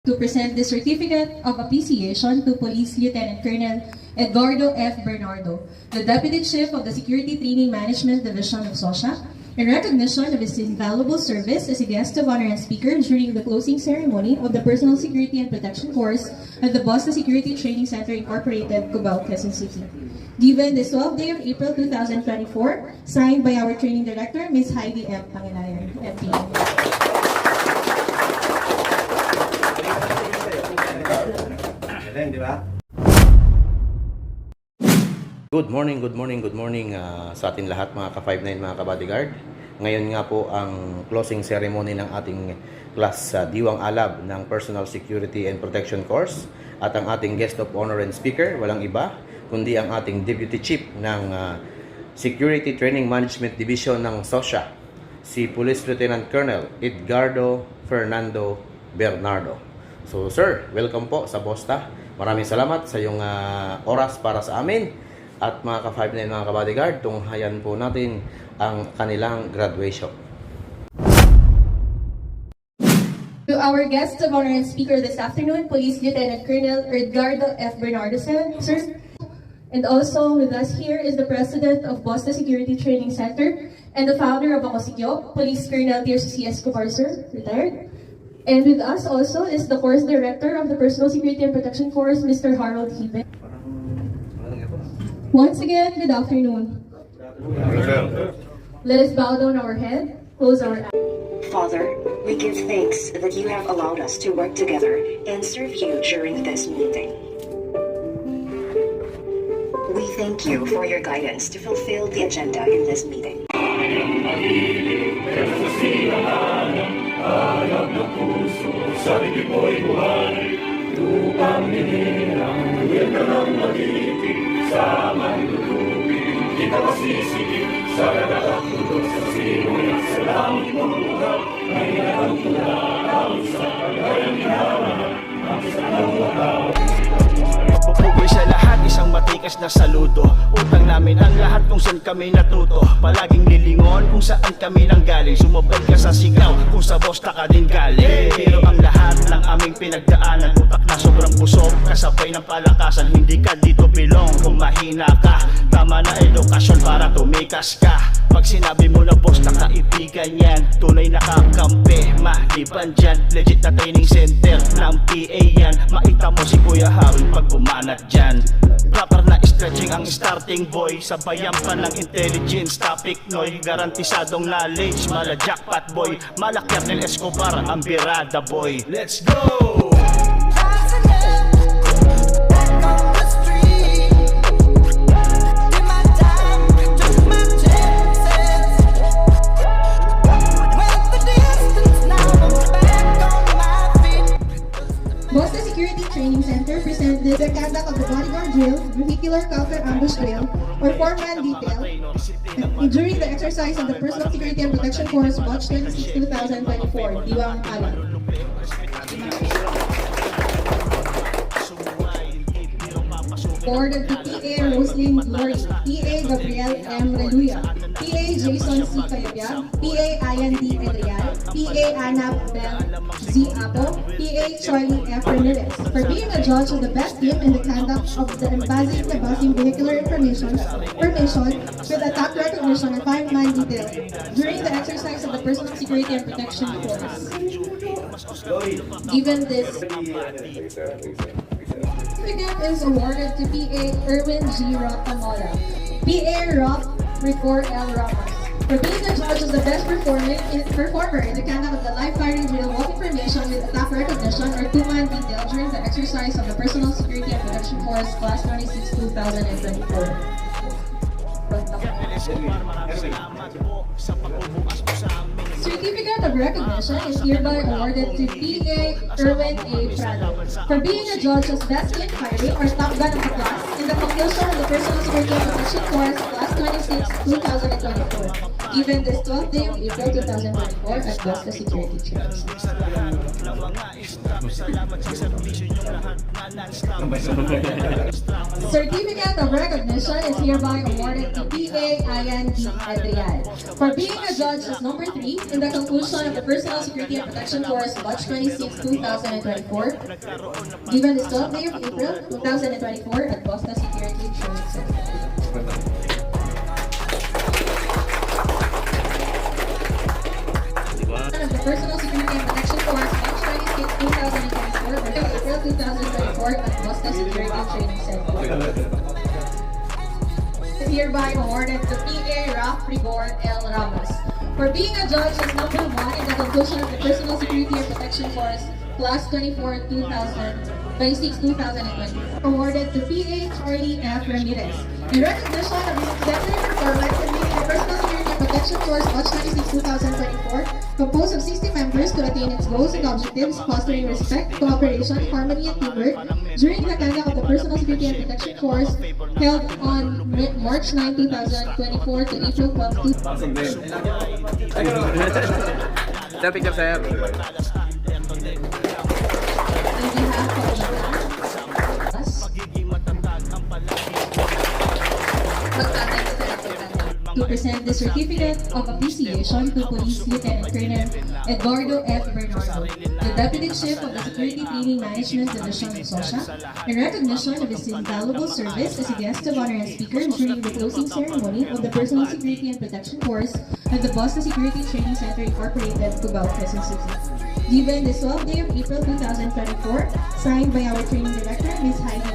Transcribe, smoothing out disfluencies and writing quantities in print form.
to present the Certificate of Appreciation to Police Lieutenant Colonel Edgardo F. Bernardo, the Deputy Chief of the Security Training Management Division of SOSHA, in recognition of his invaluable service as a guest of honor and speaker during the closing ceremony of the Personal Security and Protection Course at the Boston Security Training Center Incorporated, Cubao, Quezon City. Given the 12th day of April 2024, signed by our Training Director, Ms. Heidi M. Panginayan, FPM. Good morning sa ating lahat mga ka-59 mga ka-bodyguard. Ngayon nga po ang closing ceremony ng ating class sa Diwang Alab ng Personal Security and Protection Course at ang ating guest of honor and speaker, walang iba kundi ang ating Deputy Chief ng Security Training Management Division ng SOSHA, si Police Lieutenant Colonel Edgardo Fernando Bernardo. So sir, welcome po sa Bosta. Maraming salamat sa iyong oras para sa amin. At mga ka-59 mga ka-bodyguard, tunghayan po natin ang kanilang graduation. To our guest of honor and speaker this afternoon, Police Lieutenant Colonel Edgardo F. Bernardo, sir. And also with us here is the President of Boston Security Training Center and the founder of Akosikyo, Police Colonel Tirso C. Escobar, sir, retired. And with us also is the Course Director of the Personal Security and Protection Course, Mr. Harold Hibe. Once again, good afternoon. Let us bow down our head, close our eyes. Father, we give thanks that you have allowed us to work together and serve you during this meeting. We thank you for your guidance to fulfill the agenda in this meeting. Sa manlulupin, kita masisigit sa nagkakatulog sa sinunod sa langit mong lugar. May nakatulad sa kagayang hinahanap ang isang wakaw. Pupugoy sa lahat, isang matikas na saludo. Utang namin ang lahat kung saan kami natuto. Palaging lilingon kung saan kami nanggaling. Sumabay ka sa sigaw kung sa Bosta ka din galing. Pero ang lahat ng aming pinagdaanan, utak na sobrang busog, kasabay ng palakasan. Hindi ka dito bilong kung mahina ka. Tama na edukasyon para tumikas ka. Pag sinabi mo na Bosta kaibigan yan, tunay na kakampi, maliban dyan. Legit na training center ng PA yan. Maita mo si Kuya Harold pag bumanat dyan. Proper na stretching ang starting boy. Sabayan pa ng intelligence, topic noy. Garantisadong knowledge, mala jackpot boy. Mala Colonel Escobar, ang birada boy. Let's go! Boston Security Training Center presented the conduct of the bodyguard drill, vehicular counter ambush drill, or four-man detail during the exercise of the Personal Security and Protection Course Batch 26 2024, Diwang Alab. Board of PA Roslyn Glory, PA Gabriel M. Reluya, PA Jason C. Calabia, PA Ayan D. Edrial, PA Ana Bel Z. Apo, PA Charlie F. Ramirez, for being a judge of the best team in the conduct of the embassy vehicular formation with attack recognition and five-man detail during the exercise of the Personal Security and Protection Course. Given this certificate is awarded to PA Erwin G. Rapamola, PA Rock Ricor L. Ramos, for being a judge of the best performer in the conduct of the live firing drill walking formation with attack recognition or two-man detail during the exercise of the Personal Security and Protection Course Class 26 2024. Certificate of recognition is hereby awarded to PA Erwin A. Prado for being a judge as best in firing or top gun of the class in the conclusion of the Personal Security and Protection Course Class 26 2024. given this 12th day of April 2024 at Bosca Security Training Certificate of recognition is hereby awarded to PA Ayan D. Adrian for being a judge as number 3 in the conclusion of the Personal Security and Protection Course Batch 26, 2024, given this 12th day of April 2024 at Bosca Security Training Center. Of the Personal Security and Protection Course Batch 26, 2024 or April 2024 at Bosca Security Training Center. Is hereby awarded to PA Raf Rigor L. Ramos for being a judge as number 1 in the conclusion of the Personal Security and Protection Course Class 24, 2024. Awarded to PA Charlie F. Ramirez in recognition of his exemplary performance in meeting the Personal Security and Protection Course Batch 26, 2024, composed of 60 members to attain its goals and objectives, fostering respect, cooperation, harmony, and teamwork during the conduct of the Personal Security and Protection Course held on March 9, 2024 to April 12, 2024. Sir, picture sir. On behalf of the class, to present the certificate of appreciation to Police Lieutenant Colonel Eduardo F. Bernardo, the Deputy Chief of the Security Training Management Division of SOSHA, in recognition of his invaluable service as a guest of honor and speaker during the closing ceremony of the Personal Security and Protection Course at the Bosca Security Training Center Incorporated, Cubao, Quezon City. Given the 12th day of April 2024, signed by our training director, Ms. Heidi